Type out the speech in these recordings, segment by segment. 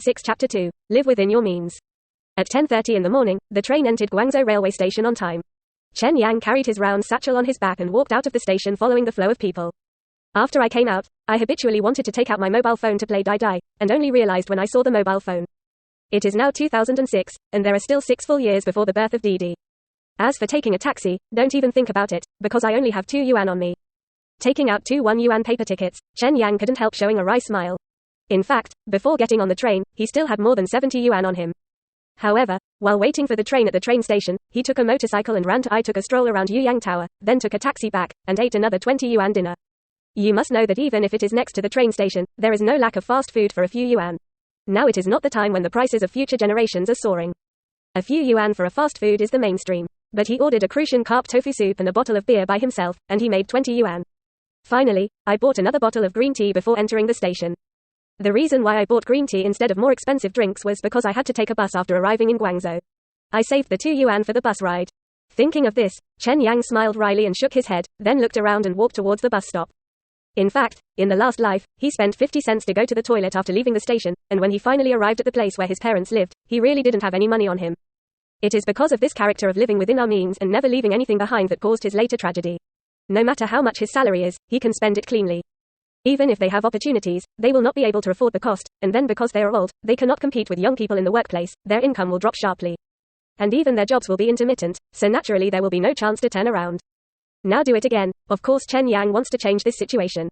6 Chapter 2. Live within your means. At 10:30 in the morning, the train entered Guangzhou railway station on time. Chen Yang carried his round satchel on his back and walked out of the station following the flow of people. After I came out, I habitually wanted to take out my mobile phone to play Dai, and only realized when I saw the mobile phone. It is now 2006, and there are still 6 full years before the birth of Didi. As for taking a taxi, don't even think about it, because I only have 2 yuan on me. Taking out 2 1-yuan paper tickets, Chen Yang couldn't help showing a wry smile. In fact, before getting on the train, he still had more than 70 yuan on him. However, while waiting for the train at the train station, he took a motorcycle and ran to I took a stroll around Yuyang Tower, then took a taxi back, and ate another 20 yuan dinner. You must know that even if it is next to the train station, there is no lack of fast food for a few yuan. Now it is not the time when the prices of future generations are soaring. A few yuan for a fast food is the mainstream. But he ordered a Crucian carp tofu soup and a bottle of beer by himself, and he made 20 yuan. Finally, I bought another bottle of green tea before entering the station. The reason why I bought green tea instead of more expensive drinks was because I had to take a bus after arriving in Guangzhou. I saved the 2 yuan for the bus ride. Thinking of this, Chen Yang smiled wryly and shook his head, then looked around and walked towards the bus stop. In fact, in the last life, he spent 50 cents to go to the toilet after leaving the station, and when he finally arrived at the place where his parents lived, he really didn't have any money on him. It is because of this character of living within our means and never leaving anything behind that caused his later tragedy. No matter how much his salary is, he can spend it cleanly. Even if they have opportunities, they will not be able to afford the cost, and then because they are old, they cannot compete with young people in the workplace, their income will drop sharply. And even their jobs will be intermittent, so naturally there will be no chance to turn around. Now do it again. Of course Chen Yang wants to change this situation.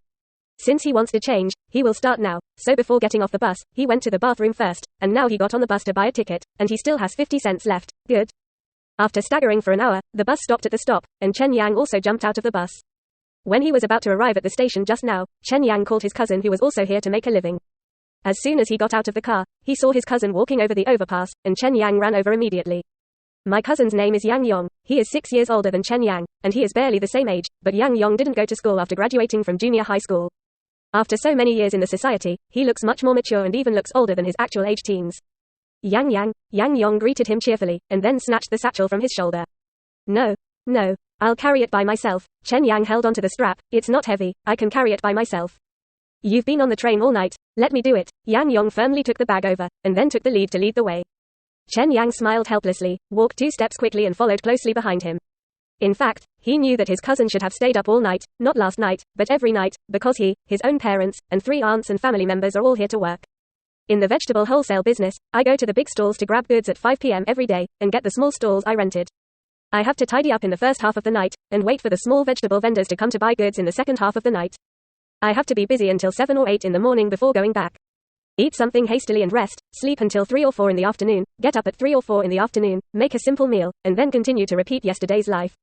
Since he wants to change, he will start now. So before getting off the bus, he went to the bathroom first, and now he got on the bus to buy a ticket, and he still has 50 cents left. Good. After staggering for an hour, the bus stopped at the stop, and Chen Yang also jumped out of the bus. When he was about to arrive at the station just now, Chen Yang called his cousin who was also here to make a living. As soon as he got out of the car, he saw his cousin walking over the overpass, and Chen Yang ran over immediately. My cousin's name is Yang Yong. He is 6 years older than Chen Yang, and he is barely the same age, but Yang Yong didn't go to school after graduating from junior high school. After so many years in the society, he looks much more mature and even looks older than his actual age teens. Yang Yong greeted him cheerfully, and then snatched the satchel from his shoulder. No, I'll carry it by myself. Chen Yang held onto the strap. It's not heavy, I can carry it by myself. You've been on the train all night, let me do it. Yang Yong firmly took the bag over, and then took the lead to lead the way. Chen Yang smiled helplessly, walked 2 steps quickly and followed closely behind him. In fact, he knew that his cousin should have stayed up all night, not last night, but every night, because he, his own parents, and 3 aunts and family members are all here to work. In the vegetable wholesale business, I go to the big stalls to grab goods at 5 p.m. every day, and get the small stalls I rented. I have to tidy up in the first half of the night, and wait for the small vegetable vendors to come to buy goods in the second half of the night. I have to be busy until 7 or 8 in the morning before going back. Eat something hastily and rest, sleep until 3 or 4 in the afternoon, get up at 3 or 4 in the afternoon, make a simple meal, and then continue to repeat yesterday's life.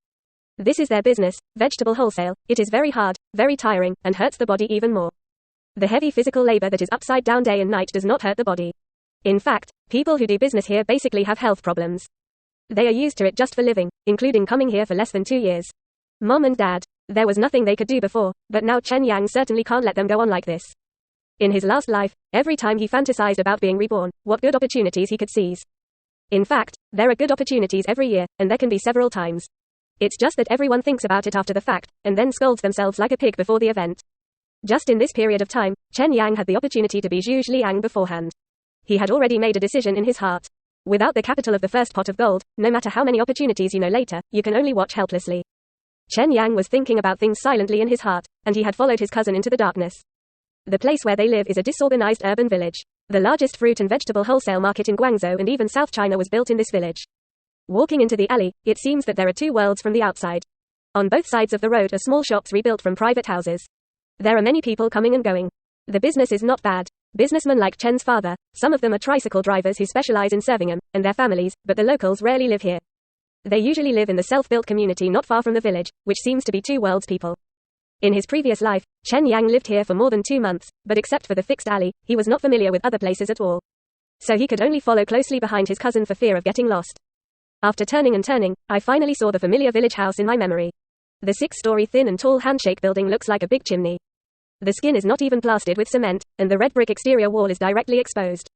This is their business, vegetable wholesale. It is very hard, very tiring, and hurts the body even more. The heavy physical labor that is upside down day and night does not hurt the body. In fact, people who do business here basically have health problems. They are used to it just for living, including coming here for less than 2 years. Mom and Dad, there was nothing they could do before, but now Chen Yang certainly can't let them go on like this. In his last life, every time he fantasized about being reborn, what good opportunities he could seize. In fact, there are good opportunities every year, and there can be several times. It's just that everyone thinks about it after the fact, and then scolds themselves like a pig before the event. Just in this period of time, Chen Yang had the opportunity to be Zhu Liang beforehand. He had already made a decision in his heart. Without the capital of the first pot of gold, no matter how many opportunities you know later, you can only watch helplessly. Chen Yang was thinking about things silently in his heart, and he had followed his cousin into the darkness. The place where they live is a disorganized urban village. The largest fruit and vegetable wholesale market in Guangzhou and even South China was built in this village. Walking into the alley, it seems that there are 2 worlds from the outside. On both sides of the road are small shops rebuilt from private houses. There are many people coming and going. The business is not bad. Businessmen like Chen's father, some of them are tricycle drivers who specialize in serving him, and their families, but the locals rarely live here. They usually live in the self-built community not far from the village, which seems to be 2 worlds people. In his previous life, Chen Yang lived here for more than 2 months, but except for the fixed alley, he was not familiar with other places at all. So he could only follow closely behind his cousin for fear of getting lost. After turning and turning, I finally saw the familiar village house in my memory. The 6-story thin and tall handshake building looks like a big chimney. The skin is not even plastered with cement, and the red brick exterior wall is directly exposed.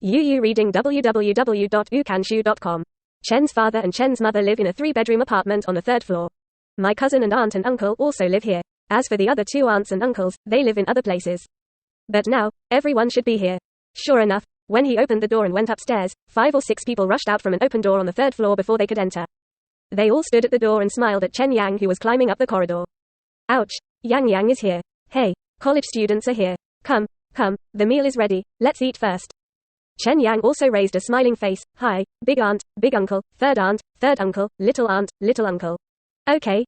Reading www.wukanshu.com. Chen's father and Chen's mother live in a 3-bedroom apartment on the 3rd floor. My cousin and aunt and uncle also live here. As for the other 2 aunts and uncles, they live in other places. But now, everyone should be here. Sure enough, When he opened the door and went upstairs, 5 or 6 people rushed out from an open door on the 3rd floor before they could enter. They all stood at the door and smiled at Chen Yang, who was climbing up the corridor. Ouch! Yang is here. Hey, college students are here. Come, the meal is ready, let's eat first. Chen Yang also raised a smiling face. Hi, big aunt, big uncle, third uncle, little uncle. Okay.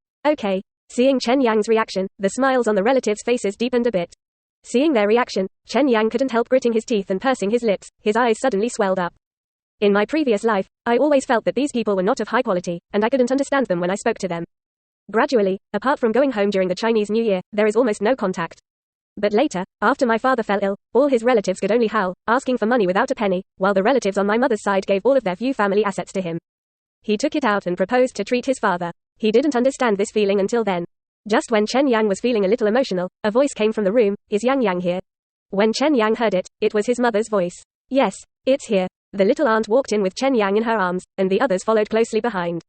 Seeing Chen Yang's reaction, the smiles on the relatives' faces deepened a bit. Seeing their reaction, Chen Yang couldn't help gritting his teeth and pursing his lips, his eyes suddenly swelled up. In my previous life, I always felt that these people were not of high quality, and I couldn't understand them when I spoke to them. Gradually, apart from going home during the Chinese New Year, there is almost no contact. But later, after my father fell ill, all his relatives could only howl, asking for money without a penny, while the relatives on my mother's side gave all of their few family assets to him. He took it out and proposed to treat his father. He didn't understand this feeling until then. Just when Chen Yang was feeling a little emotional, a voice came from the room. Is Yang here? When Chen Yang heard it, it was his mother's voice. Yes, it's here. The little aunt walked in with Chen Yang in her arms, and the others followed closely behind.